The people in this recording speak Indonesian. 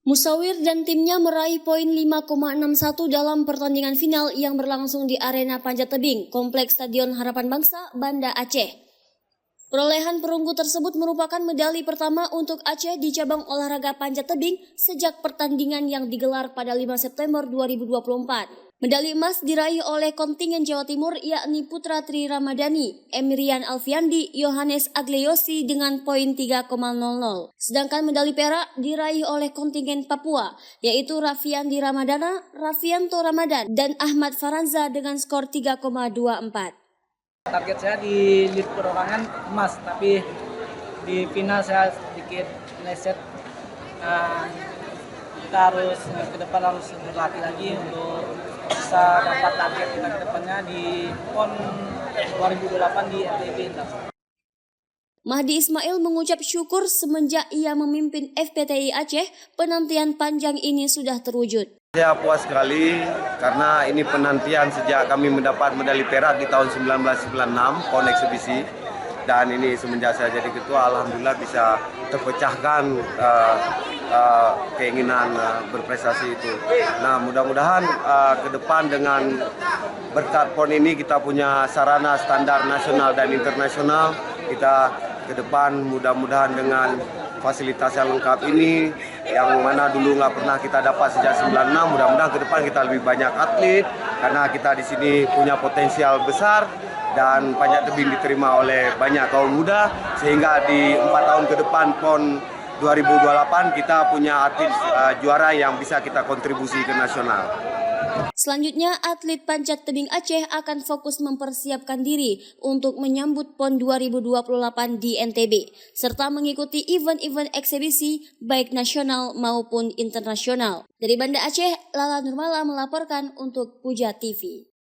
Musawir dan timnya meraih poin 5,61 dalam pertandingan final yang berlangsung di Arena Panjat Tebing, Kompleks Stadion Harapan Bangsa, Banda Aceh. Perolehan perunggu tersebut merupakan medali pertama untuk Aceh di cabang olahraga panjat tebing sejak pertandingan yang digelar pada 5 September 2024. Medali emas diraih oleh kontingen Jawa Timur yakni Putra Tri Ramadhani, Emirian Alfiandi, Yohanes Agleyosi dengan poin 3,00. Sedangkan medali perak diraih oleh kontingen Papua yaitu Raffiandi Ramadana, Raffianto Ramadan, dan Ahmad Faranza dengan skor 3,24. Target saya di lead perorangan emas, tapi di final saya sedikit meleset. Kita harus ke depan harus berlatih lagi untuk bisa dapat target kita ke depannya di PON 2028 di NTB. Mahdi Ismail mengucap syukur semenjak ia memimpin FPTI Aceh, penantian panjang ini sudah terwujud. Saya puas sekali karena ini penantian sejak kami mendapat medali perak di tahun 1996 PON eksibisi, dan ini semenjak saya jadi ketua alhamdulillah bisa terpecahkan keinginan berprestasi itu. Nah, mudah-mudahan ke depan dengan berkat PON ini kita punya sarana standar nasional dan internasional. Kita ke depan mudah-mudahan dengan fasilitas yang lengkap ini yang mana dulu nggak pernah kita dapat sejak 96, mudah-mudahan ke depan kita lebih banyak atlet karena kita di sini punya potensial besar dan panjat tebing diterima oleh banyak kaum muda, sehingga di 4 tahun ke depan PON 2028 kita punya atlet juara yang bisa kita kontribusi ke nasional. Selanjutnya, atlet panjat tebing Aceh akan fokus mempersiapkan diri untuk menyambut PON 2028 di NTB, serta mengikuti event-event eksibisi baik nasional maupun internasional. Dari Banda Aceh, Lala Nurmala melaporkan untuk Puja TV.